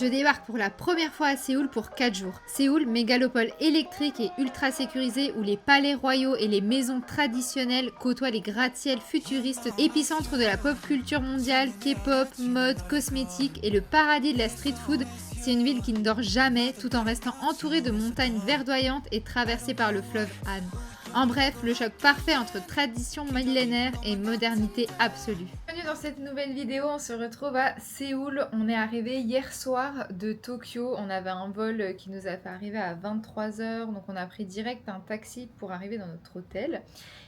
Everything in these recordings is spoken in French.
Je débarque pour la première fois à Séoul pour 4 jours. Séoul, mégalopole électrique et ultra sécurisée où les palais royaux et les maisons traditionnelles côtoient les gratte-ciels futuristes, épicentre de la pop culture mondiale, K-pop, mode, cosmétique et le paradis de la street food. C'est une ville qui ne dort jamais tout en restant entourée de montagnes verdoyantes et traversée par le fleuve Han. En bref, le choc parfait entre tradition millénaire et modernité absolue. Bienvenue dans cette nouvelle vidéo, on se retrouve à Séoul. On est arrivé hier soir de Tokyo. On avait un vol qui nous a fait arriver à 23h, donc on a pris direct un taxi pour arriver dans notre hôtel.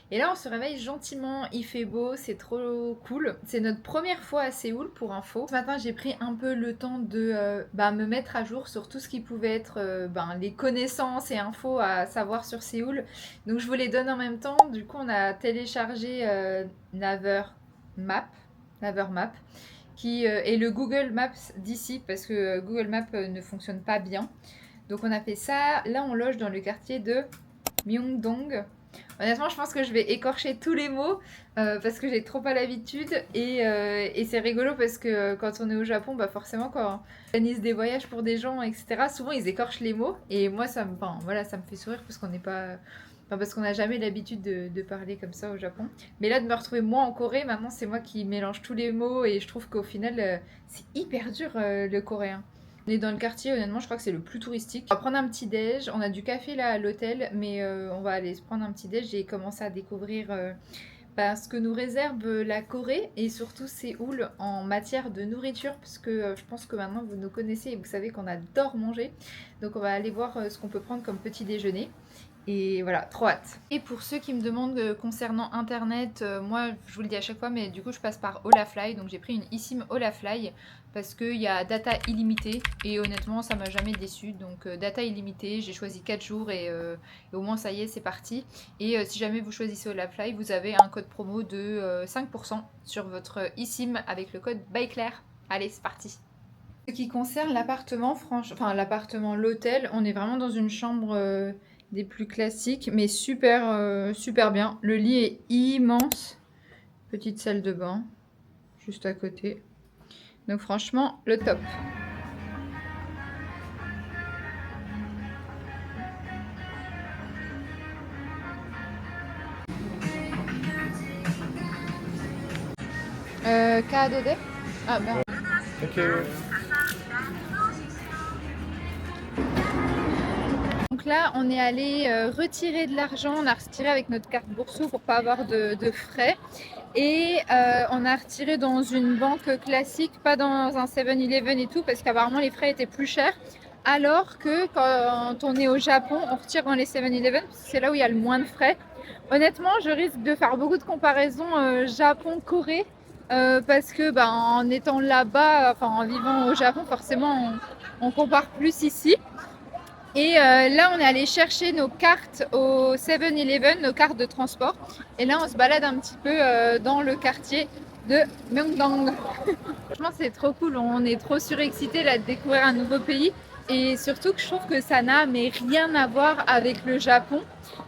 Et là on se réveille gentiment, il fait beau, c'est trop cool. C'est notre première fois à Séoul pour info. Ce matin j'ai pris un peu le temps de me mettre à jour sur tout ce qui pouvait être les connaissances et infos à savoir sur Séoul. Donc je vous les donne en même temps. Du coup on a téléchargé Naver Map qui est le Google Maps d'ici parce que Google Maps ne fonctionne pas bien. Donc on a fait ça. Là on loge dans le quartier de Myeongdong. Honnêtement, je pense que je vais écorcher tous les mots parce que j'ai trop pas l'habitude et c'est rigolo parce que quand on est au Japon, forcément quand on organise des voyages pour des gens, etc., souvent ils écorchent les mots et moi ça me fait sourire parce qu'on n'est pas... parce qu'on n'a jamais l'habitude de parler comme ça au Japon. Mais là, de me retrouver moi en Corée, maintenant c'est moi qui mélange tous les mots et je trouve qu'au final, c'est hyper dur le coréen. On est dans le quartier, honnêtement, je crois que c'est le plus touristique. On va prendre un petit déj. On a du café là à l'hôtel, mais on va aller se prendre un petit déj. J'ai commencé à découvrir ce que nous réserve la Corée et surtout Séoul en matière de nourriture, parce que je pense que maintenant vous nous connaissez et vous savez qu'on adore manger. Donc on va aller voir ce qu'on peut prendre comme petit déjeuner. Et voilà, trop hâte. Et pour ceux qui me demandent concernant internet, moi je vous le dis à chaque fois, mais du coup je passe par Olafly, donc j'ai pris une eSIM Olafly parce qu'il y a data illimitée et honnêtement ça m'a jamais déçu. Donc data illimitée, j'ai choisi 4 jours et au moins ça y est, c'est parti. Et si jamais vous choisissez Olafly, vous avez un code promo de 5% sur votre eSIM avec le code ByClaire. Allez, c'est parti. Ce qui concerne l'appartement, l'hôtel, on est vraiment dans une chambre des plus classiques, mais super bien. Le lit est immense. Petite salle de bain, juste à côté. Donc franchement, le top. Cadeau de? Ah merde. Ok. Donc là, on est allé retirer de l'argent. On a retiré avec notre carte Bourso pour pas avoir de frais. Et on a retiré dans une banque classique, pas dans un 7-Eleven et tout, parce qu'apparemment les frais étaient plus chers. Alors que quand on est au Japon, on retire dans les 7-Eleven, parce que c'est là où il y a le moins de frais. Honnêtement, je risque de faire beaucoup de comparaisons Japon-Corée, parce que en étant là-bas, en vivant au Japon, forcément, on compare plus ici. Et là, on est allé chercher nos cartes au 7-Eleven, nos cartes de transport. Et là, on se balade un petit peu dans le quartier de Myeongdong. Franchement, c'est trop cool. On est trop surexcités là de découvrir un nouveau pays. Et surtout que je trouve que ça n'a rien à voir avec le Japon.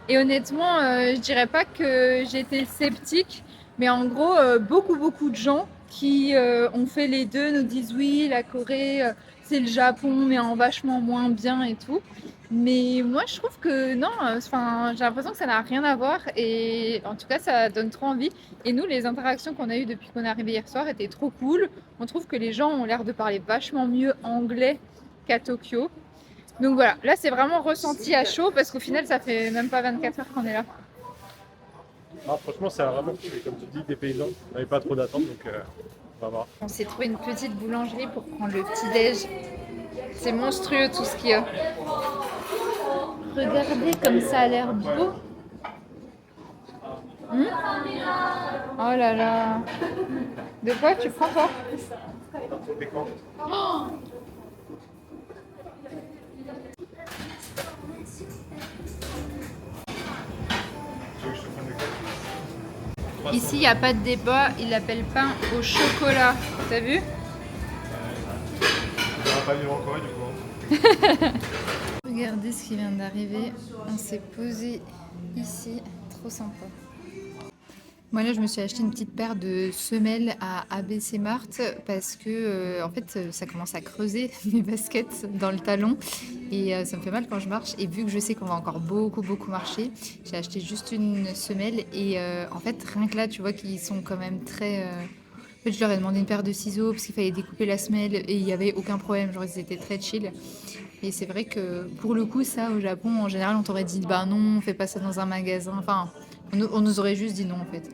Et honnêtement, je dirais pas que j'étais sceptique. Mais en gros, beaucoup de gens qui ont fait les deux nous disent oui, la Corée, c'est le Japon, mais en vachement moins bien et tout. Mais moi, je trouve que non, j'ai l'impression que ça n'a rien à voir. Et en tout cas, ça donne trop envie. Et nous, les interactions qu'on a eues depuis qu'on est arrivé hier soir étaient trop cool. On trouve que les gens ont l'air de parler vachement mieux anglais qu'à Tokyo. Donc voilà, là c'est vraiment ressenti à chaud parce qu'au final ça fait même pas 24 heures qu'on est là. Ah, franchement, c'est vraiment cool. Et comme tu dis, des paysans, on n'avait pas trop d'attente, donc on va voir. On s'est trouvé une petite boulangerie pour prendre le petit déj. C'est monstrueux tout ce qu'il y a. Regardez comme ça a l'air beau. Oh là là. De quoi tu prends toi? Pécan. Oh, Tu veux que je te prenne le café? ici, il n'y a pas de débat, il l'appelle pain au chocolat. T'as vu? On va pas vivre en Corée, du coup. Regardez ce qui vient d'arriver. On s'est posé ici. Trop sympa. Moi là, je me suis acheté une petite paire de semelles à ABC Mart parce que en fait, ça commence à creuser mes baskets dans le talon et ça me fait mal quand je marche. Et vu que je sais qu'on va encore beaucoup marcher, j'ai acheté juste une semelle et en fait, rien que là, tu vois qu'ils sont quand même très. En fait, je leur ai demandé une paire de ciseaux parce qu'il fallait découper la semelle et il y avait aucun problème. Genre, ils étaient très chill. Et c'est vrai que pour le coup, ça au Japon, en général, on t'aurait dit bah non, on fait pas ça dans un magasin. Enfin, on nous aurait juste dit non en fait.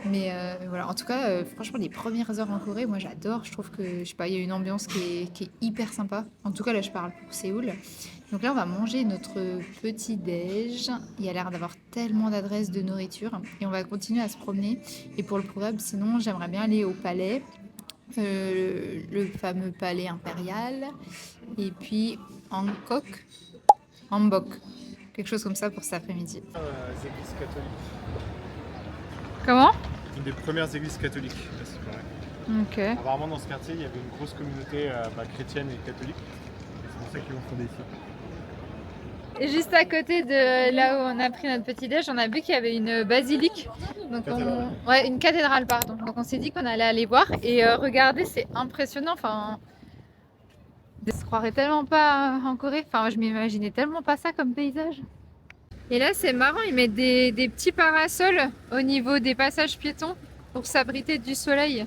Mais voilà, en tout cas, franchement, les premières heures en Corée, moi j'adore. Je trouve que, je sais pas, il y a une ambiance qui est hyper sympa. En tout cas, là, je parle pour Séoul. Donc là, on va manger notre petit déj. Il y a l'air d'avoir tellement d'adresses de nourriture. Et on va continuer à se promener. Et pour le programme, sinon, j'aimerais bien aller au palais. Le fameux palais impérial. Et puis, Hancock. Hanbok. Quelque chose comme ça pour cet après-midi. Les églises catholiques. Comment? Une des premières églises catholiques. Là, c'est pareil. Ok. Apparemment, dans ce quartier, il y avait une grosse communauté chrétienne et catholique. Et c'est pour ça qu'ils l'ont fondé ici. Et juste à côté de là où on a pris notre petit déj, on a vu qu'il y avait une basilique. Donc ouais, une cathédrale, pardon. Donc on s'est dit qu'on allait aller voir. Et regardez, c'est impressionnant. Enfin, je ne croirais tellement pas en Corée. Enfin, je m'imaginais tellement pas ça comme paysage. Et là, c'est marrant, ils mettent des petits parasols au niveau des passages piétons pour s'abriter du soleil.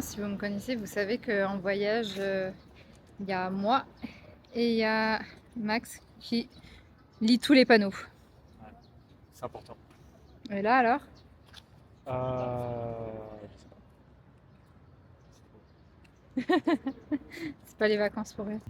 Si vous me connaissez, vous savez qu'en voyage, il y a moi et il y a Max qui lit tous les panneaux. Ouais, c'est important. Et là alors? Je sais pas. C'est pas les vacances pour eux.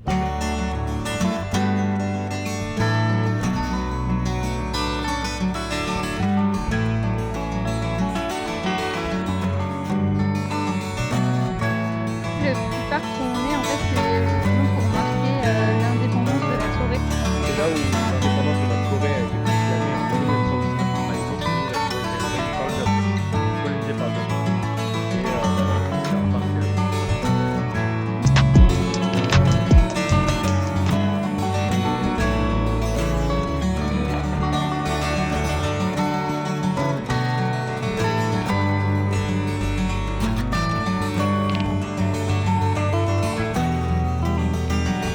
Le petit parc où on est, en fait, c'est justement pour marquer l'indépendance de la Corée. C'est là où l'indépendance de la Corée a été proclamée en 1919. Enfin, ils continuent la Corée, mais envahie par le Japon, colonisée par le Japon. Et c'est un parc.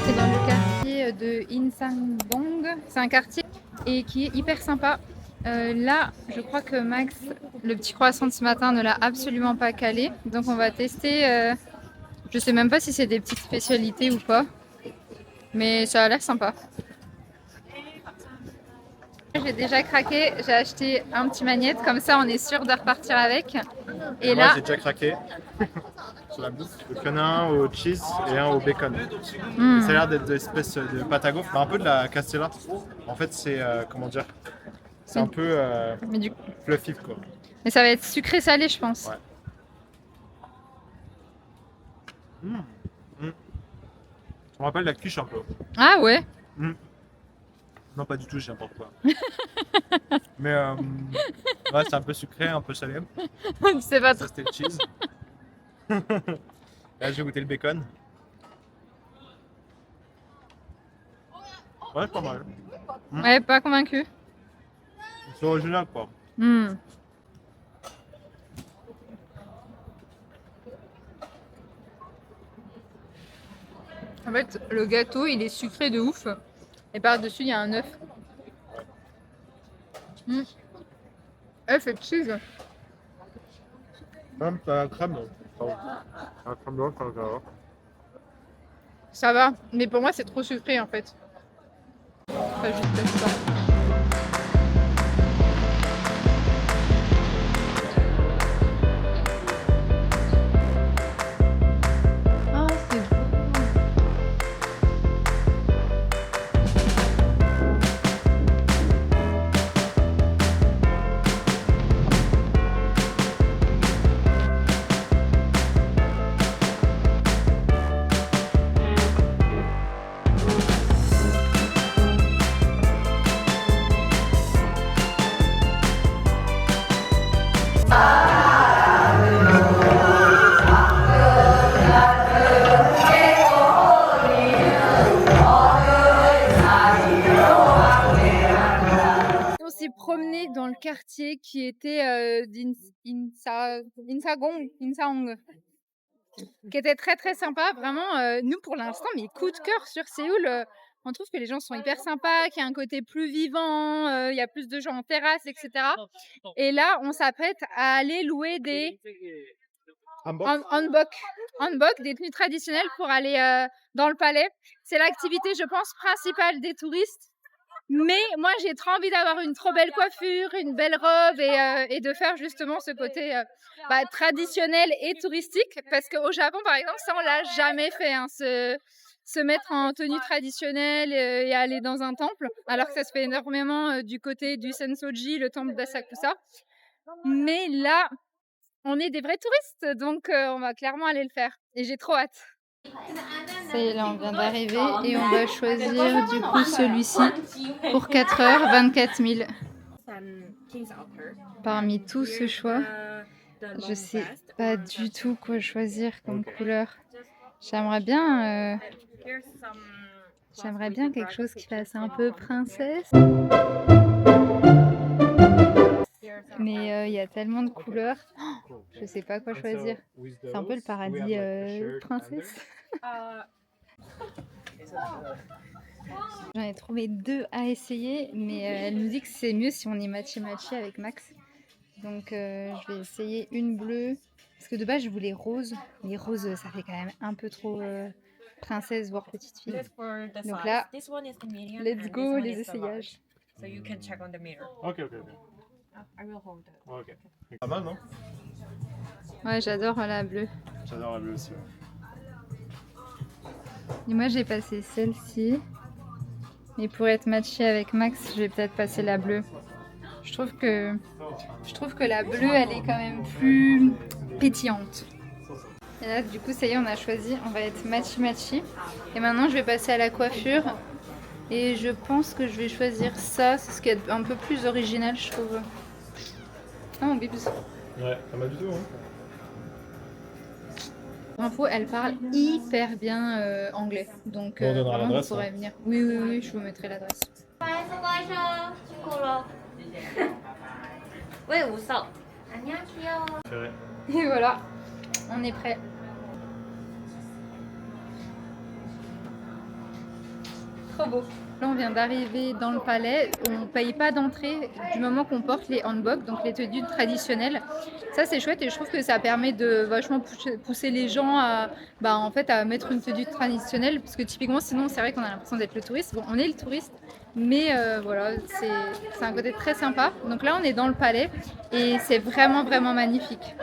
C'est dans le quartier de Insangbong. C'est un quartier et qui est hyper sympa. Là, je crois que Max, le petit croissant de ce matin, ne l'a absolument pas calé. Donc on va tester. Je sais même pas si c'est des petites spécialités ou pas. Mais ça a l'air sympa. J'ai déjà craqué. J'ai acheté un petit magnète. Comme ça, on est sûr de repartir avec. Et Moi, là, j'ai déjà craqué sur la bouffe. Donc, il y en a un au cheese et un au bacon. Et ça a l'air d'être des espèces de pâte à gaufres, un peu de la castella. En fait, c'est comment dire, c'est un peu mais, fluffy quoi. mais ça va être sucré-salé, je pense. Ouais. Ça me rappelle la quiche un peu. Ah ouais. Non, pas du tout, j'ai n'importe quoi. Mais ouais, c'est un peu sucré, un peu salé. C'est pas Ça, c'était le cheese. Là, j'ai goûté le bacon. Ouais, c'est pas mal. Ouais, pas convaincu. C'est original, quoi. En fait, le gâteau, il est sucré de ouf. Et par-dessus, il y a un œuf. Œuf et cheese. Même la crème. La crème blanche, ça va. Ça va. Mais pour moi, c'est trop sucré, en fait. Enfin, juste teste ça. quartier qui était Insaong, qui était très très sympa. Vraiment, nous pour l'instant, mais coup de cœur sur Séoul. On trouve que les gens sont hyper sympas, qu'il y a un côté plus vivant, il y a plus de gens en terrasse, etc. Et là, on s'apprête à aller louer des hanbok, des tenues traditionnelles pour aller dans le palais. C'est l'activité, je pense, principale des touristes. Mais moi, j'ai trop envie d'avoir une trop belle coiffure, une belle robe et de faire justement ce côté traditionnel et touristique. Parce qu'au Japon, par exemple, ça, on l'a jamais fait, hein, se mettre en tenue traditionnelle et aller dans un temple. Alors que ça se fait énormément du côté du Sensoji, le temple d'Asakusa. Mais là, on est des vrais touristes, donc on va clairement aller le faire. Et j'ai trop hâte. Ça y est, là on vient d'arriver et on va choisir du coup celui-ci pour 4 heures, 24 000. Parmi tout ce choix, je sais pas du tout quoi choisir comme couleur. J'aimerais bien quelque chose qui fasse un peu princesse. Mais il y a tellement de couleurs, je sais pas quoi choisir. C'est un peu le paradis princesse. J'en ai trouvé 2 à essayer, mais elle nous dit que c'est mieux si on est matchy avec Max. Donc je vais essayer une bleue, parce que de base je voulais rose. Les roses, ça fait quand même un peu trop princesse, voire petite fille. Donc là, let's go les essayages. Ok. Pas mal, non? Ouais, j'adore la bleue. J'adore la bleue aussi. Ouais. Et moi j'ai passé celle-ci. Mais pour être matchée avec Max, je vais peut-être passer la bleue. Je trouve que la bleue, elle est quand même plus pétillante. Et là, du coup, ça y est, on a choisi. On va être matchy. Et maintenant, je vais passer à la coiffure. Et je pense que je vais choisir ça. C'est ce qui est un peu plus original, je trouve. Ah, mon bibs. Ouais, pas mal du tout, hein. Info, elle parle hyper bien anglais. Donc, on donnera vraiment, l'adresse. vous pourrez venir. Oui, je vous mettrai l'adresse. Et voilà, on est prêt. Trop beau. Là, on vient d'arriver dans le palais. On ne paye pas d'entrée du moment qu'on porte les hanbok, donc les tenues traditionnelles. Ça, c'est chouette et je trouve que ça permet de vachement pousser les gens à mettre une tenue traditionnelle. Parce que typiquement, sinon, c'est vrai qu'on a l'impression d'être le touriste. Bon, on est le touriste, mais voilà, c'est un côté très sympa. Donc là, on est dans le palais et c'est vraiment, vraiment magnifique.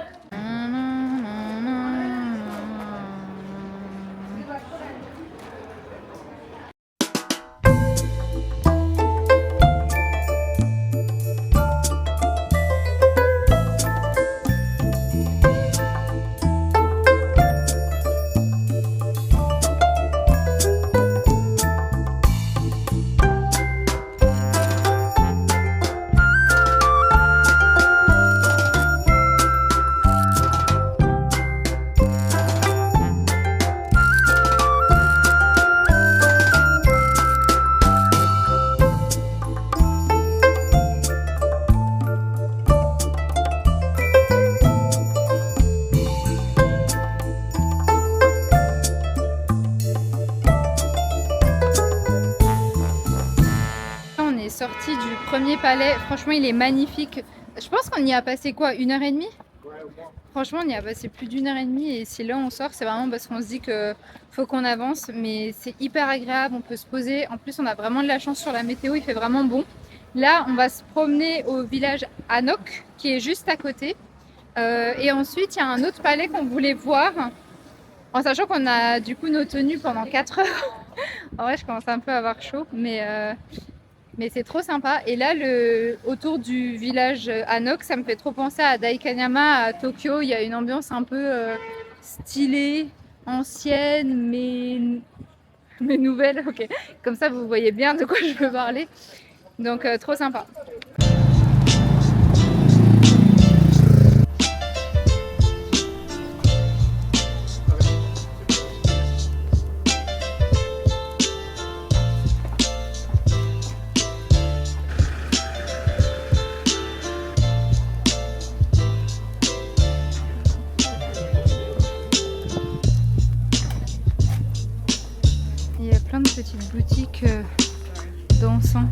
Sorti du premier palais, franchement il est magnifique. Je pense qu'on y a passé quoi, 1h30? Franchement on y a passé plus d'1h30 et si là on sort c'est vraiment parce qu'on se dit que faut qu'on avance, mais c'est hyper agréable, on peut se poser. En plus on a vraiment de la chance sur la météo, il fait vraiment bon. Là on va se promener au village Hanok qui est juste à côté et ensuite il y a un autre palais qu'on voulait voir en sachant qu'on a du coup nos tenues pendant 4 heures. En vrai je commence un peu à avoir chaud, mais c'est trop sympa. Et là, autour du village Hanok, ça me fait trop penser à Daikanyama à Tokyo. Il y a une ambiance un peu stylée, ancienne, mais nouvelle. Ok, comme ça, vous voyez bien de quoi je veux parler. Donc, trop sympa. petite boutique d'encens.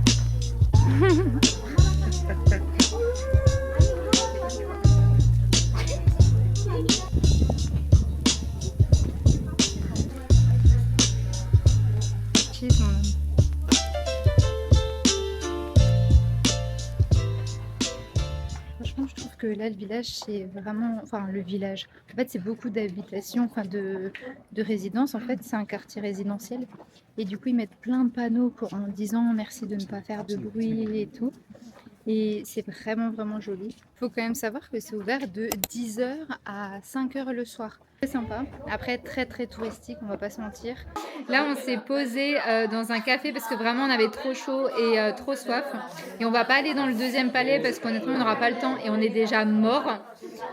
Cheese, mon homme. Franchement, je trouve que là, le village, c'est vraiment... Enfin, le village. En fait, c'est beaucoup d'habitations, enfin, de résidences. En fait, c'est un quartier résidentiel. Et du coup, ils mettent plein de panneaux en disant merci de ne pas faire de bruit et tout. Et c'est vraiment, vraiment joli. Il faut quand même savoir que c'est ouvert de 10h à 5h le soir. C'est sympa. Après, très, très touristique, on va pas se mentir. Là, on s'est posé dans un café parce que vraiment, on avait trop chaud et trop soif. Et on va pas aller dans le deuxième palais parce qu'honnêtement, on n'aura pas le temps et on est déjà mort.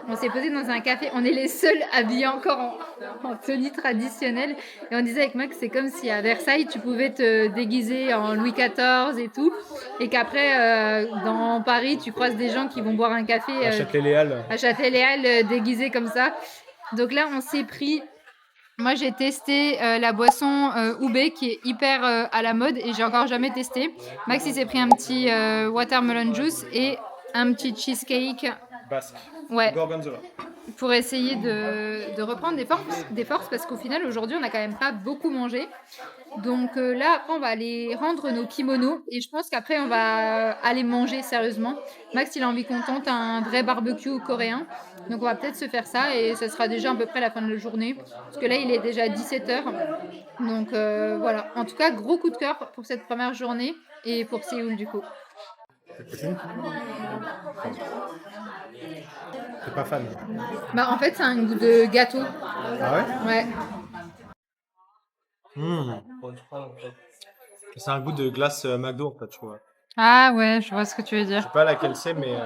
On s'est posé dans un café. On est les seuls habillés encore en tenue traditionnelle. Et on disait avec Max, c'est comme si à Versailles, tu pouvais te déguiser en Louis XIV et tout. Et qu'après, dans Paris, tu croises des gens qui vont boire un café À Châtelet-Léal. à Châtelet-Léal déguisés comme ça. Donc là, on s'est pris... Moi, j'ai testé la boisson Oubé qui est hyper à la mode et j'ai encore jamais testé. Max, il s'est pris un petit watermelon juice et un petit cheesecake. Basque. Ouais. Gorgonzola. Pour essayer de reprendre des forces parce qu'au final, aujourd'hui, on n'a quand même pas beaucoup mangé. Donc là, après, on va aller rendre nos kimonos et je pense qu'après, on va aller manger sérieusement. Max, il a envie qu'on tente un vrai barbecue coréen. Donc, on va peut-être se faire ça et ça sera déjà à peu près la fin de la journée. Parce que là, il est déjà 17h. Donc, voilà. En tout cas, gros coup de cœur pour cette première journée et pour Séoul, du coup. T'es pas fan? Bah, en fait, c'est un goût de gâteau. Ah ouais? Ouais. C'est un goût de glace McDo en fait, je vois. Ah ouais, je vois ce que tu veux Je dire. sais pas laquelle c'est, mais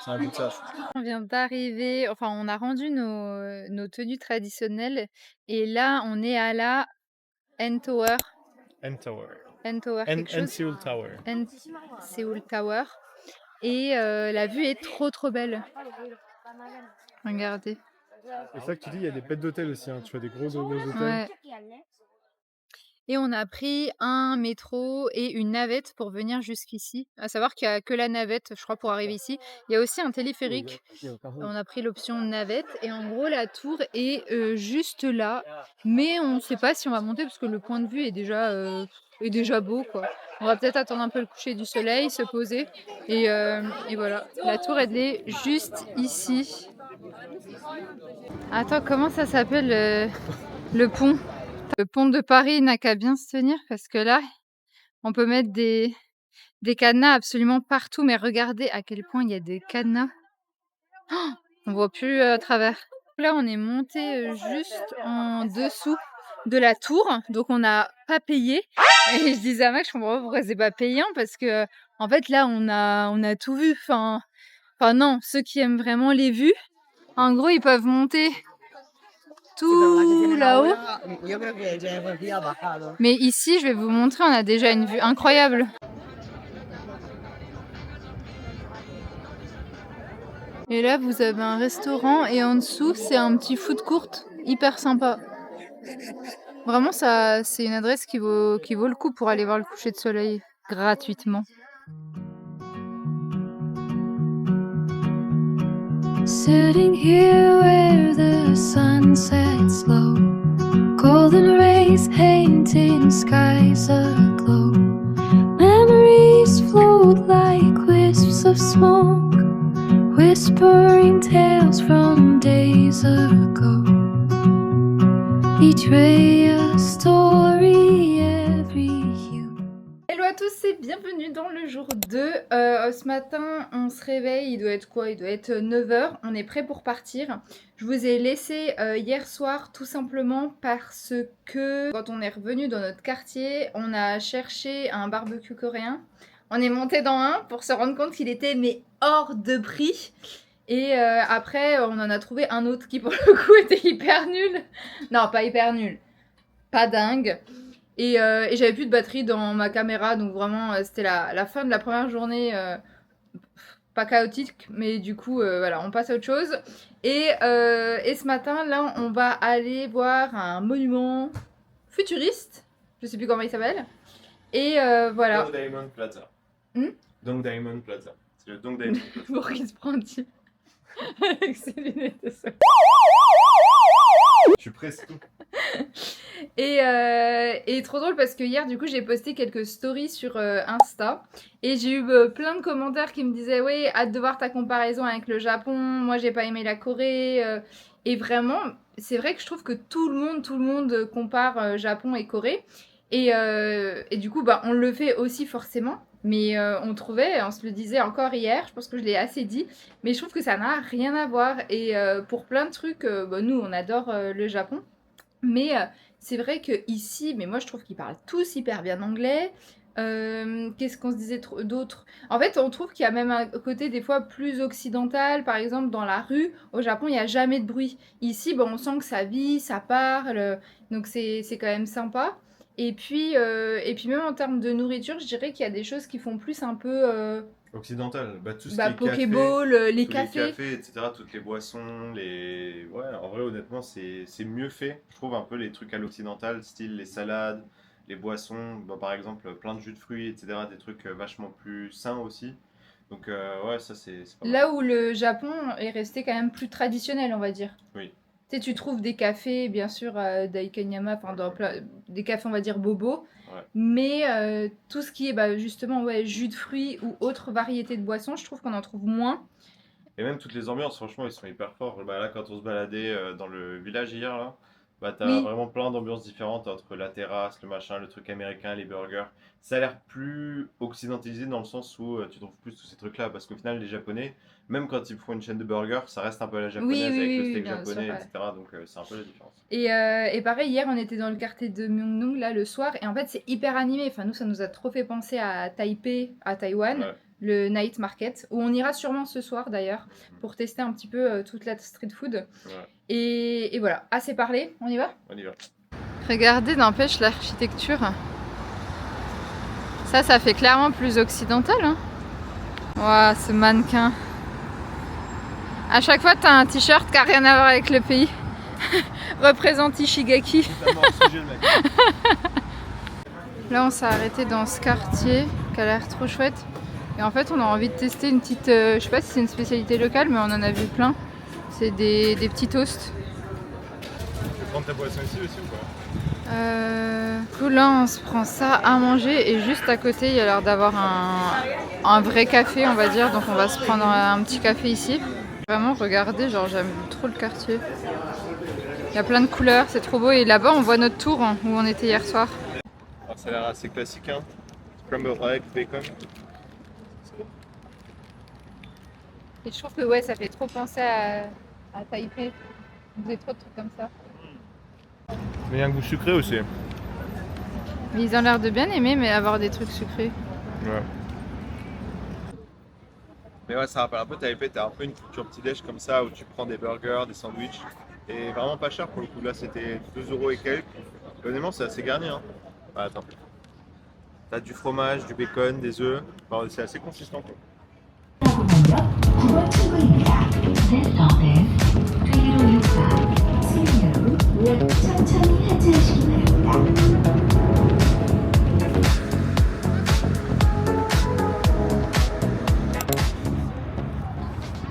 c'est un goût de ça. Je trouve. On vient d'arriver, enfin on a rendu nos tenues traditionnelles et là on est à la N-Tower. N-Tower. N-Tower quelque chose. N-Seoul Tower. N-Seoul Tower. Et la vue est trop trop belle. Regardez. Et ça que tu dis, il y a des pets d'hôtel aussi, hein. Tu vois des gros hôtels. Ouais. Et on a pris un métro et une navette pour venir jusqu'ici. À savoir qu'il n'y a que la navette, je crois, pour arriver ici. Il y a aussi un téléphérique. On a pris l'option navette. Et en gros, la tour est juste là. Mais on ne sait pas si on va monter parce que le point de vue est déjà beau, quoi. On va peut-être attendre un peu le coucher du soleil, se poser. Et voilà. La tour, elle est juste ici. Attends, comment ça s'appelle le pont? Le pont de Paris n'a qu'à bien se tenir parce que là, on peut mettre des cadenas absolument partout. Mais regardez à quel point il y a des cadenas. Oh, on voit plus à travers. Là, on est monté juste en dessous de la tour. Donc, on n'a pas payé. Et je disais à Max, je comprends pas pourquoi c'est pas payant parce que, en fait, là, on a tout vu. Enfin, non, ceux qui aiment vraiment les vues, en gros, ils peuvent monter tout là-haut. Mais ici, je vais vous montrer, on a déjà une vue incroyable. Et là, vous avez un restaurant et en dessous, c'est un petit food court hyper sympa. Vraiment, ça, c'est une adresse qui vaut le coup pour aller voir le coucher de soleil gratuitement. Sitting here where the sun sets low, golden rays painting skies aglow. Memories float like wisps of smoke, whispering tales from days ago. Betray a story every hue. Hello à tous et bienvenue dans le jour 2. Ce matin, on se réveille, il doit être quoi? Il doit être 9h, on est prêt pour partir. Je vous ai laissé hier soir tout simplement parce que quand on est revenu dans notre quartier, on a cherché un barbecue coréen. On est monté dans un pour se rendre compte qu'il était mais hors de prix. Et après, on en a trouvé un autre qui pour le coup était hyper nul. Non, pas hyper nul, pas dingue. Et j'avais plus de batterie dans ma caméra, donc vraiment c'était la fin de la première journée, pas chaotique, mais du coup voilà, on passe à autre chose. Et ce matin là, on va aller voir un monument futuriste, je sais plus comment il s'appelle. Et voilà. Dongdaemun Plaza. Hmm Dongdaemun Plaza. C'est le Dongdaemun Plaza. Pour qu'il se prend un type avec ses lunettes de soleil. Je suis presque tout. Et trop drôle parce que hier, du coup, j'ai posté quelques stories sur Insta et j'ai eu plein de commentaires qui me disaient oui, hâte de voir ta comparaison avec le Japon. Moi, j'ai pas aimé la Corée. Et vraiment, c'est vrai que je trouve que tout le monde compare Japon et Corée. Et du coup, bah, on le fait aussi forcément. Mais on se le disait encore hier, je pense que je l'ai assez dit, mais je trouve que ça n'a rien à voir. Et pour plein de trucs, bah, nous, on adore le Japon. Mais c'est vrai que ici, mais moi je trouve qu'ils parlent tous hyper bien anglais. Qu'est-ce qu'on se disait d'autre? En fait, on trouve qu'il y a même un côté des fois plus occidental. Par exemple, dans la rue, au Japon, il n'y a jamais de bruit. Ici, bon, on sent que ça vit, ça parle. Donc c'est quand même sympa. Et puis même en termes de nourriture, je dirais qu'il y a des choses qui font plus un peu Occidental, bah, tout ce bah, qui est Pokéball, les tous cafés. les cafés, etc., toutes les boissons, les... Ouais, en vrai, honnêtement, c'est mieux fait. Je trouve un peu les trucs à l'occidental, style les salades, les boissons, bah, par exemple, plein de jus de fruits, etc., des trucs vachement plus sains aussi. Donc, ouais, ça, c'est pas mal. Là où le Japon est resté quand même plus traditionnel, on va dire. Oui. Tu sais, tu trouves des cafés, bien sûr, d'Aikanyama, enfin, des cafés, on va dire, bobos. Ouais. Mais tout ce qui est bah, justement ouais, jus de fruits ou autres variétés de boissons, je trouve qu'on en trouve moins. Et même toutes les ambiances, franchement, ils sont hyper forts. Bah, là, quand on se baladait dans le village hier, là, bah, t'as Oui, vraiment plein d'ambiances différentes entre la terrasse, le machin, le truc américain, les burgers. Ça a l'air plus occidentalisé dans le sens où tu trouves plus tous ces trucs-là. Parce qu'au final, les Japonais, même quand ils font une chaîne de burgers, ça reste un peu à la oui, japonaise oui, avec le oui, steak bien sûr. japonais, Ouais. etc. Donc c'est un peu la différence. Et pareil, hier, on était dans le quartier de Myeongdong, là, le soir. Et en fait, c'est hyper animé. Enfin, nous, ça nous a trop fait penser à Taipei, à Taïwan, Ouais. le night market, où on ira sûrement ce soir, d'ailleurs, pour tester un petit peu toute la street food. Ouais, Et voilà, assez parlé, on y va? on y va. Regardez, n'empêche l'architecture. Ça fait clairement plus occidental. Hein. Waouh, ce mannequin. À chaque fois, t'as un t-shirt qui n'a rien à voir avec le pays. Représente Ishigaki. Totalement hors sujet, le mec. Là, on s'est arrêté dans ce quartier qui a l'air trop chouette. Et en fait, on a envie de tester une petite. Je sais pas si c'est une spécialité locale, mais on en a vu plein. C'est des petits toasts. Tu veux prendre ta boisson ici aussi ou pas? Du coup, là, on se prend ça à manger et juste à côté, il y a l'air d'avoir un vrai café, on va dire. Donc, on va se prendre un petit café ici. Vraiment, regardez, genre, j'aime trop le quartier. Il y a plein de couleurs, c'est trop beau. Et là-bas, on voit notre tour hein, où on était hier soir. Alors, ça a l'air assez classique, hein. Scrambled egg, bacon. Et je trouve que ouais, ça fait trop penser à Taipei. Vous avez trop de trucs comme ça. Mais il y a un goût sucré aussi. Mais ils ont l'air de bien aimer, mais avoir des trucs sucrés. Ouais. Mais ouais, ça rappelle un peu Taipei, t'as un peu une culture petit-déj comme ça où tu prends des burgers, des sandwichs. Et vraiment pas cher pour le coup, là c'était 2 € et quelques. Et honnêtement, c'est assez garni. Hein. Ah, attends. T'as du fromage, du bacon, des œufs. Enfin, c'est assez consistant quoi.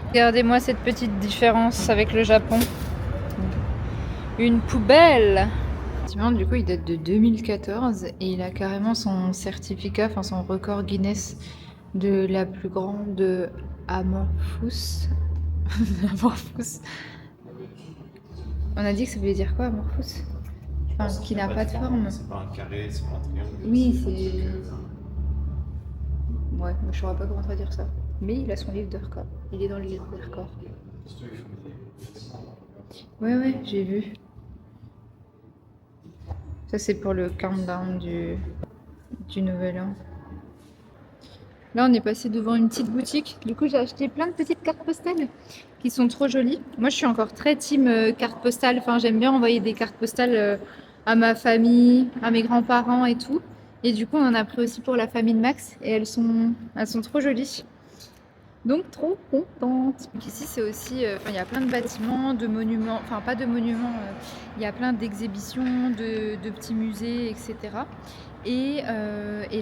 Regardez-moi cette petite différence avec le Japon. Une poubelle. Effectivement, du coup, il date de 2014 et il a carrément son certificat, enfin son record Guinness de la plus grande amorphous. Amorphous. On a dit que ça voulait dire quoi, amorphous? Enfin, qui n'a pas de forme. C'est pas un carré, c'est pas un triangle. Oui, c'est. Ouais, mais je saurais pas comment traduire ça. Mais il a son livre de record. Il est dans le livre des records. Ouais, j'ai vu. Ça, c'est pour le countdown du nouvel an. Là, on est passé devant une petite boutique. Du coup, j'ai acheté plein de petites cartes postales qui sont trop jolies. Moi, je suis encore très team carte postale. Enfin, j'aime bien envoyer des cartes postales à ma famille, à mes grands-parents et tout. Et du coup, on en a pris aussi pour la famille de Max. Et elles sont trop jolies. Donc trop contente. Donc ici c'est aussi, il y a plein de bâtiments, de monuments, enfin pas de monuments, il y a plein d'exhibitions, de petits musées, etc. Et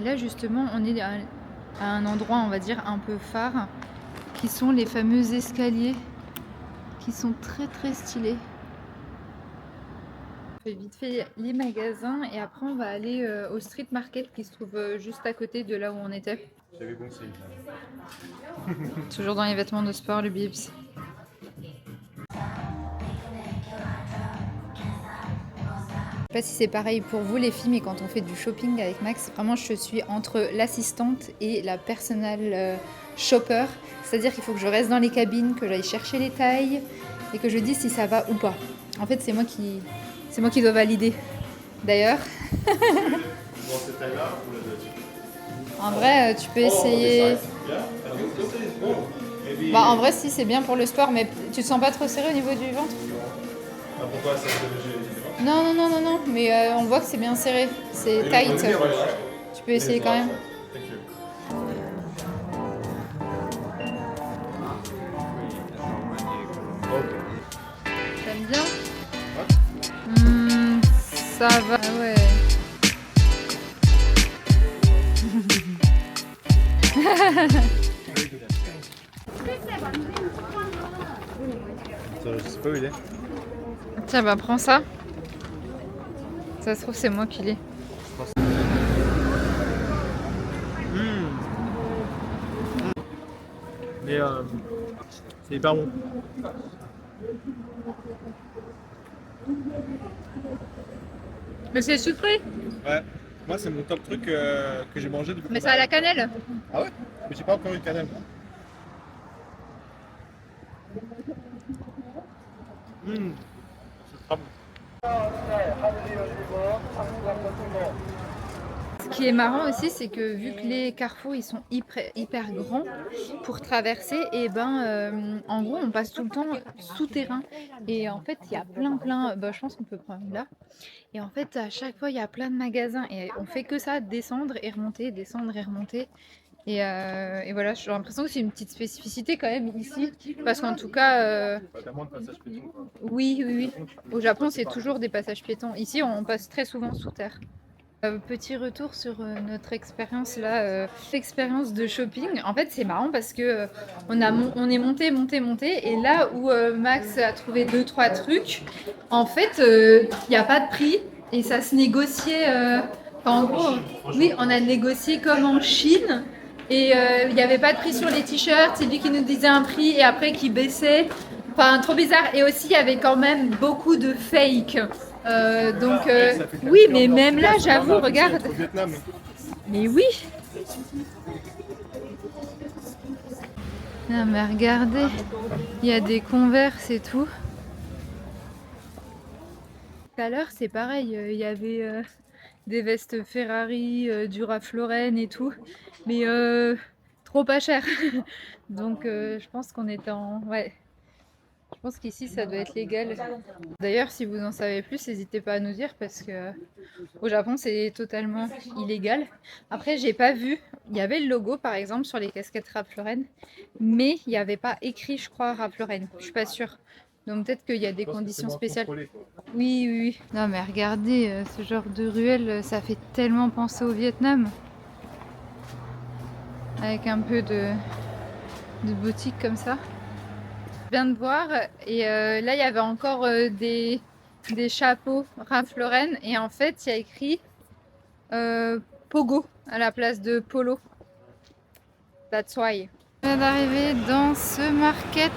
là justement on est à un endroit on va dire un peu phare, qui sont les fameux escaliers, qui sont très très stylés. On fait vite fait les magasins et après on va aller au street market qui se trouve juste à côté de là où on était. J'avais conseillé. Toujours dans les vêtements de sport, le Bibs. Je sais pas si c'est pareil pour vous les filles, mais quand on fait du shopping avec Max, vraiment je suis entre l'assistante et la personal shopper. C'est-à-dire qu'il faut que je reste dans les cabines, que j'aille chercher les tailles et que je dise si ça va ou pas. En fait, c'est moi qui dois valider. D'ailleurs, Dans cette taille-là ou la deuxième? en vrai, tu peux essayer. Bah, en vrai, si c'est bien pour le sport, mais tu te sens pas trop serré au niveau du ventre? Ah, pourquoi ça fait léger? Non, mais on voit que c'est bien serré. C'est tight. Tu peux essayer quand même. T'aimes bien? Ça va, ouais. Je sais pas où il est. Tiens, bah prends ça. Ça se trouve, c'est moi qui l'ai. Mais c'est hyper bon. Mais c'est sucré. Ouais. Moi, c'est mon top truc que j'ai mangé depuis. Mais ça a la cannelle. Ah ouais? Mais j'ai pas encore eu de cannelle. C'est très bon. Ce qui est marrant aussi, c'est que vu que les carrefours ils sont hyper grands pour traverser, et en gros on passe tout le temps souterrain. Et en fait il y a plein, bah, je pense qu'on peut prendre là. Et en fait à chaque fois il y a plein de magasins et on fait que ça, descendre et remonter, descendre et remonter. Et voilà, j'ai l'impression que c'est une petite spécificité quand même ici, parce qu'en tout cas, T'as moins de passages piétons, quoi. oui. Au Japon c'est toujours des passages piétons. Ici on passe très souvent sous terre. Petit retour sur notre expérience là, expérience de shopping. En fait, c'est marrant parce que on est monté, et là où Max a trouvé 2-3 trucs, en fait, il n'y a pas de prix et ça se négociait. En gros, oui, on a négocié comme en Chine et il n'y avait pas de prix sur les t-shirts. C'est lui qui nous disait un prix et après qui baissait. Enfin, trop bizarre. Et aussi, il y avait quand même beaucoup de fake. Oui, mais même là, j'avoue, regarde. Au Vietnam. Mais oui. Non, mais regardez, il y a des Converse et tout. Tout à l'heure, c'est pareil, il y avait des vestes Ferrari, du Ralph Lauren et tout, mais trop pas cher. Donc, je pense qu'on était en... Ouais. Je pense qu'ici ça doit être légal. D'ailleurs, si vous en savez plus, n'hésitez pas à nous dire parce que au Japon c'est totalement illégal. Après, j'ai pas vu. Il y avait le logo par exemple sur les casquettes Ralph Lauren, mais il n'y avait pas écrit, je crois, Ralph Lauren. Je suis pas sûre. Donc peut-être qu'il y a des conditions spéciales. Oui. Non mais regardez, ce genre de ruelle, ça fait tellement penser au Vietnam. Avec un peu de boutique comme ça. Je viens de voir et là il y avait encore des chapeaux Ralph Lauren et en fait il y a écrit Pogo à la place de Polo. That's why. On vient d'arriver dans ce market.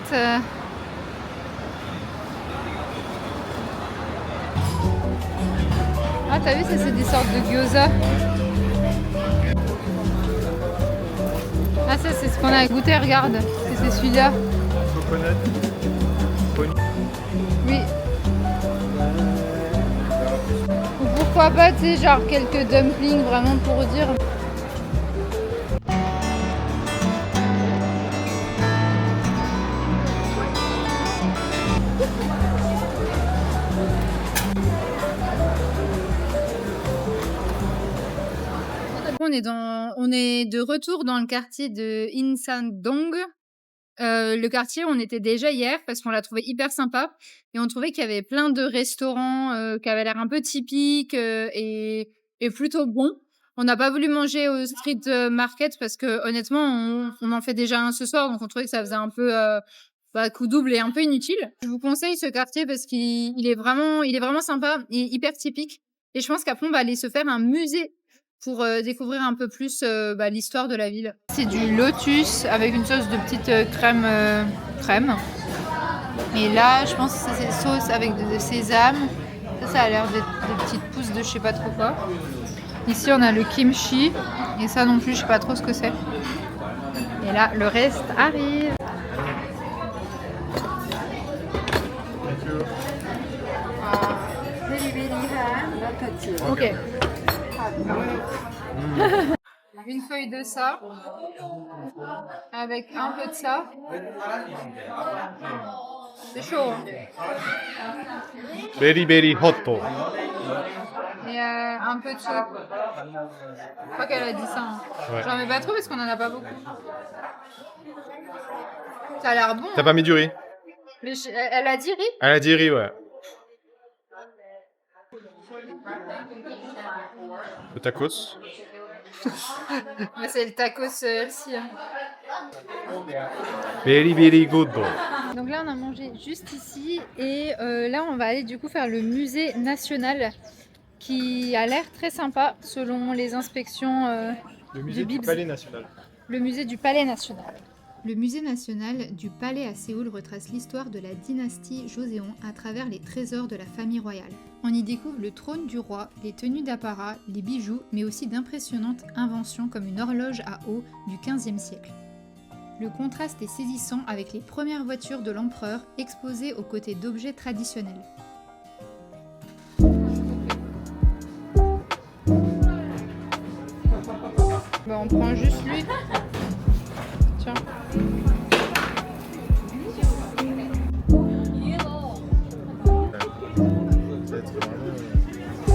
Ah t'as vu, ça c'est des sortes de gyoza. Ah ça c'est ce qu'on a goûté, regarde, c'est celui-là. Oui. Ou pourquoi pas, tu sais, genre quelques dumplings vraiment pour dire. On est de retour dans le quartier de Insadong. Le quartier, on était déjà hier parce qu'on l'a trouvé hyper sympa et on trouvait qu'il y avait plein de restaurants qui avaient l'air un peu typiques et plutôt bons. On n'a pas voulu manger au street market parce que honnêtement, on en fait déjà un ce soir, donc on trouvait que ça faisait un peu coup double et un peu inutile. Je vous conseille ce quartier parce qu'il est vraiment sympa et hyper typique. Et je pense qu'après, on va aller se faire un musée pour découvrir un peu plus l'histoire de la ville. C'est du lotus avec une sauce de petite crème. Et là, je pense que c'est sauce avec de sésame. Ça a l'air d'être des petites pousses de je sais pas trop quoi. Ici, on a le kimchi. Et ça non plus, je sais pas trop ce que c'est. Et là, le reste arrive. Ok. Une feuille de ça, avec un peu de ça. C'est chaud. Hein. Very hot. Et un peu de soupe. Je crois qu'elle a dit ça. Hein. Ouais. J'en mets pas trop parce qu'on en a pas beaucoup. Ça a l'air bon. T'as pas mis du riz? Mais elle a dit riz? Elle a dit riz, ouais. Le tacos. C'est le tacos aussi. Hein. Very good. Donc là, on a mangé juste ici et là, on va aller du coup faire le musée national qui a l'air très sympa selon les inspections le musée du Palais national. Le musée du Palais national. Le musée national du Palais à Séoul retrace l'histoire de la dynastie Joseon à travers les trésors de la famille royale. On y découvre le trône du roi, les tenues d'apparat, les bijoux, mais aussi d'impressionnantes inventions comme une horloge à eau du XVe siècle. Le contraste est saisissant avec les premières voitures de l'empereur exposées aux côtés d'objets traditionnels. On prend juste lui. Tiens.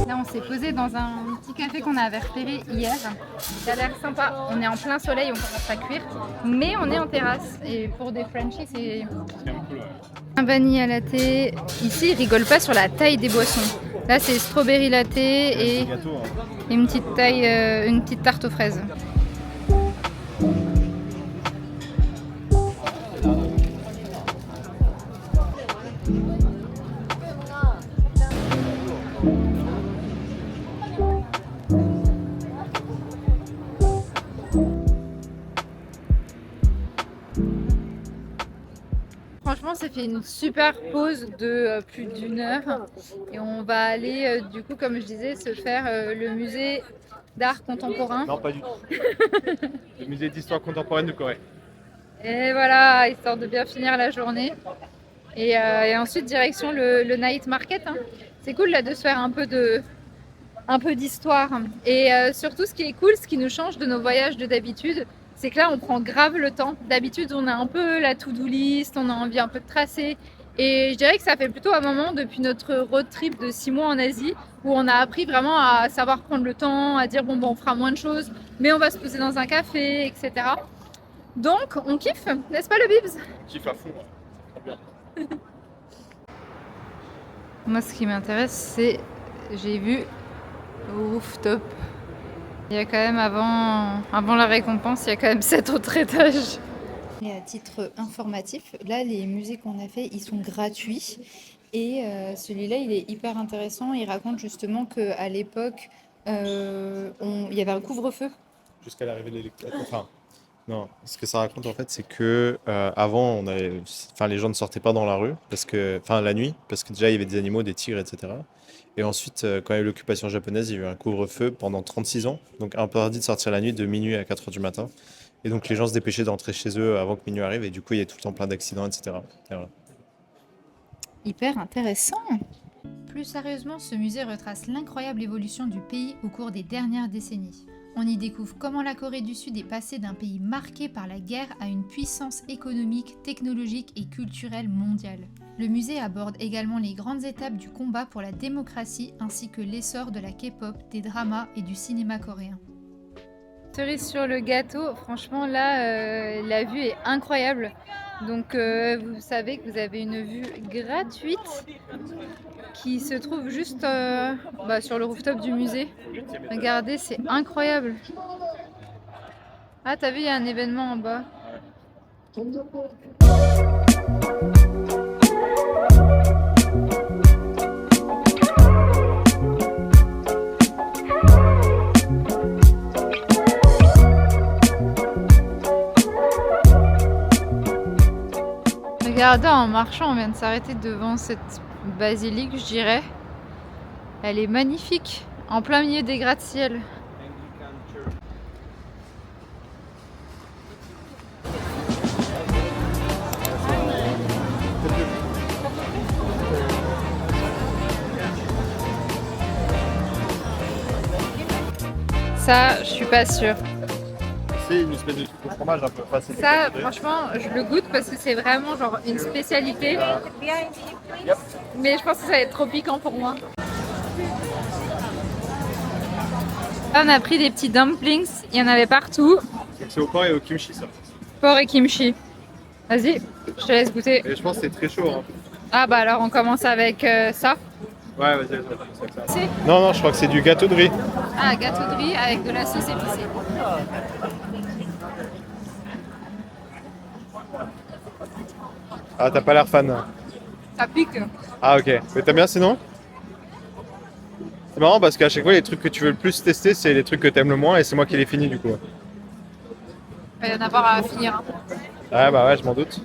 Là, on s'est posé dans un petit café qu'on avait repéré hier. Ça a l'air sympa. On est en plein soleil, on commence à cuire. Mais on est en terrasse. Et pour des Frenchies, c'est un vanilla latte. Ici, ils rigolent pas sur la taille des boissons. Là, c'est strawberry latte et une petite tarte aux fraises. Franchement, on s'est fait une super pause de plus d'1 heure et on va aller, du coup, comme je disais, se faire le musée d'art contemporain. Non, pas du tout. Le musée d'histoire contemporaine de Corée. Et voilà, histoire de bien finir la journée. Et ensuite, direction le night market. Hein. C'est cool là de se faire un peu d'histoire. Et surtout, ce qui est cool, ce qui nous change de nos voyages de d'habitude, c'est que là, on prend grave le temps. D'habitude, on a un peu la to-do list, on a envie un peu de tracer. Et je dirais que ça fait plutôt un moment depuis notre road trip de 6 mois en Asie où on a appris vraiment à savoir prendre le temps, à dire bon, on fera moins de choses, mais on va se poser dans un café, etc. Donc, on kiffe, n'est-ce pas le Bibs? Kiffe à fond, ouais. Très bien. Moi, ce qui m'intéresse, c'est, j'ai vu rooftop. Il y a quand même, avant la récompense, il y a quand même 7 autres étages. Et à titre informatif, là, les musées qu'on a fait, ils sont gratuits. Et celui-là, il est hyper intéressant. Il raconte justement qu'à l'époque, il y avait un couvre-feu. Jusqu'à l'arrivée de l'électricité. Enfin, non, ce que ça raconte en fait, c'est que avant, les gens ne sortaient pas dans la rue, la nuit, parce que déjà il y avait des animaux, des tigres, etc. Et ensuite, quand il y a eu l'occupation japonaise, il y a eu un couvre-feu pendant 36 ans, donc interdit de sortir la nuit de minuit à 4h du matin. Et donc les gens se dépêchaient d'entrer chez eux avant que minuit arrive, et du coup il y a tout le temps plein d'accidents, etc. Et voilà. Hyper intéressant. Plus sérieusement, ce musée retrace l'incroyable évolution du pays au cours des dernières décennies. On y découvre comment la Corée du Sud est passée d'un pays marqué par la guerre à une puissance économique, technologique et culturelle mondiale. Le musée aborde également les grandes étapes du combat pour la démocratie ainsi que l'essor de la K-pop, des dramas et du cinéma coréen. Cerise sur le gâteau, franchement là, la vue est incroyable. Donc vous savez que vous avez une vue gratuite qui se trouve juste sur le rooftop du musée. Regardez, c'est incroyable. Ah, t'as vu, il y a un événement en bas. Regardez, en marchant, on vient de s'arrêter devant cette basilique, je dirais. Elle est magnifique, en plein milieu des gratte-ciel. Ça, je suis pas sûre. C'est une espèce de truc au fromage un peu facile. Ça, franchement, je le goûte parce que c'est vraiment genre une spécialité. Mais je pense que ça va être trop piquant pour moi. Là, on a pris des petits dumplings, il y en avait partout. C'est au porc et au kimchi ça. Porc et kimchi. Vas-y, je te laisse goûter. Et je pense que c'est très chaud. Hein. Ah bah alors on commence avec ça. Ouais, vas-y, vas-y. Non, je crois que c'est du gâteau de riz. Ah, gâteau de riz avec de la sauce épicée. Ah, t'as pas l'air fan. Ça pique. Ah, ok. Mais t'aimes bien sinon? C'est marrant parce qu'à chaque fois, les trucs que tu veux le plus tester, c'est les trucs que t'aimes le moins et c'est moi qui les finis du coup. Il va y en avoir à finir. Ouais, bah ouais, je m'en doute.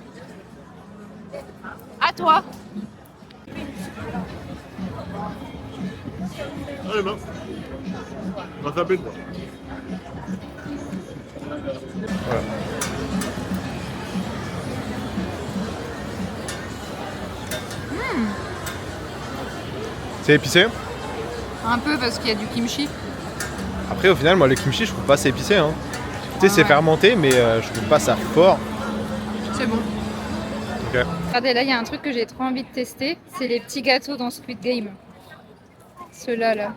À toi. Allez, bah. On va taper quoi. Voilà. C'est épicé? Un peu parce qu'il y a du kimchi. Après, au final, moi, le kimchi, je trouve pas c'est épicé. Hein. Tu sais, c'est Ouais. fermenté, mais je trouve pas ça fort. C'est bon. Ok. Regardez, là, il y a un truc que j'ai trop envie de tester. C'est les petits gâteaux dans Squid Game. Ceux-là, là.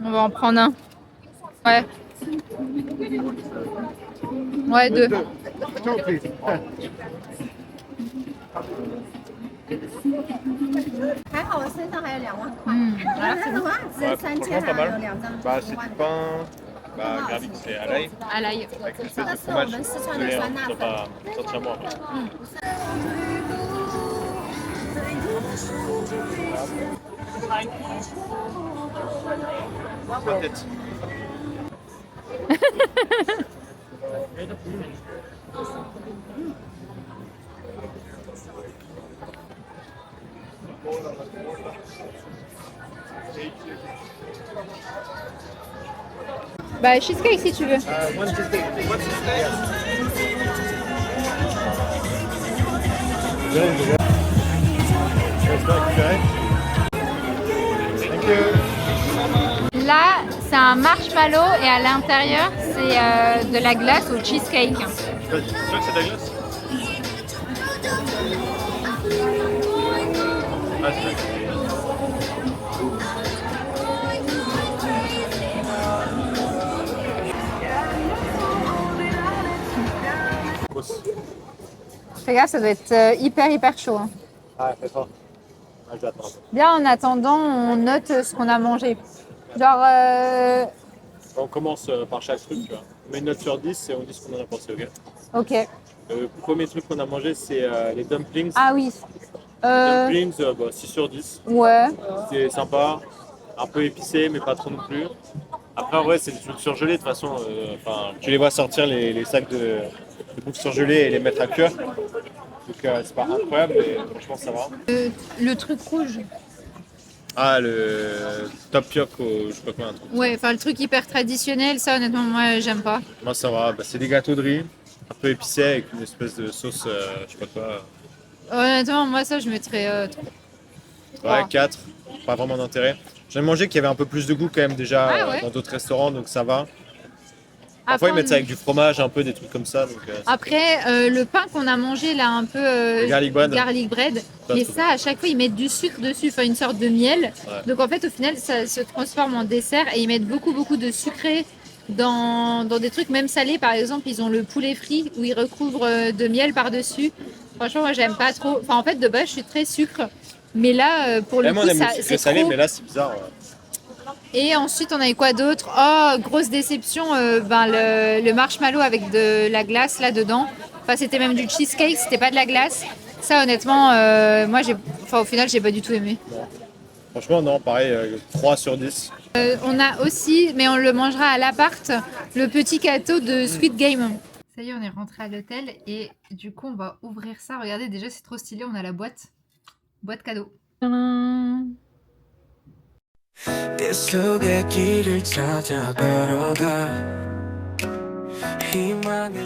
On va en prendre un. Ouais. Ouais, deux. Franchement, pas mal. Bah, c'est du pain. Bah, garlic, c'est à l'ail. À l'ail. Avec une espèce de fromage. Désolé, hein, ça va sortir moi. Peut-être. Bah, cheesecake si tu veux. One cheesecake. One cheesecake. Thank you. Là, c'est un marshmallow et à l'intérieur, c'est de la glace au cheesecake. Tu es sûr que c'est de la glace? Ah, c'est de la glace. Regarde, ça doit être hyper chaud. Hein. Ah, fais fort. Ah, je vais attendre. Bien, en attendant, on note ce qu'on a mangé. Genre, On commence par chaque truc, tu vois. On met une note sur 10 et on dit ce qu'on en a pensé, ok? ok. Le premier truc qu'on a mangé, c'est les dumplings. Ah oui. Les dumplings, 6 sur 10. Ouais. C'est sympa, un peu épicé, mais pas trop non plus. Après, ouais, c'est des trucs surgelés, de toute façon. Tu les vois sortir les sacs de bouffe surgelée et les mettre à cuire. Donc, c'est pas incroyable, mais franchement, ça va. Le truc rouge. Ah, le tapioca, je sais pas quoi, un truc. Ouais, enfin le truc hyper traditionnel, ça honnêtement, moi j'aime pas. Moi, ça va. Bah, c'est des gâteaux de riz, un peu épicés avec une espèce de sauce, je sais pas quoi. Honnêtement, moi ça je mettrais 3. Ouais, Oh. 4. Pas vraiment d'intérêt. J'ai mangé qu'il y avait un peu plus de goût quand même déjà Ah ouais. dans d'autres restaurants, donc ça va. Parfois, ils mettent ça on- avec du fromage, un peu, des trucs comme ça. Donc, Après, le pain qu'on a mangé là, un peu Le garlic bread. garlic bread, Pas mais trop ça, à chaque fois, ils mettent du sucre dessus, enfin une sorte de miel. Ouais. Donc en fait, au final, ça se transforme en dessert et ils mettent beaucoup de sucré dans des trucs, même salés. Par exemple, ils ont le poulet frit où ils recouvrent de miel par-dessus. Franchement, moi, j'aime pas trop. Enfin, en fait, de base, je suis très sucre. Mais là, pour le Même coup, on aime ça, le sucré c'est salé, trop. mais là, c'est bizarre. Ouais. Et ensuite, on avait quoi d'autre? Oh, grosse déception, le marshmallow avec de la glace là-dedans. Enfin, c'était même du cheesecake, c'était pas de la glace. Ça, honnêtement, moi, au final, j'ai pas du tout aimé. Franchement, non, pareil, 3 sur 10. On a aussi, mais on le mangera à l'appart, le petit gâteau de Squid Game. Ça y est, on est rentré à l'hôtel et du coup, on va ouvrir ça. Regardez, déjà, c'est trop stylé. On a la boîte. Boîte cadeau. Tadam. 내 속의 길을 찾아 걸어가 희망의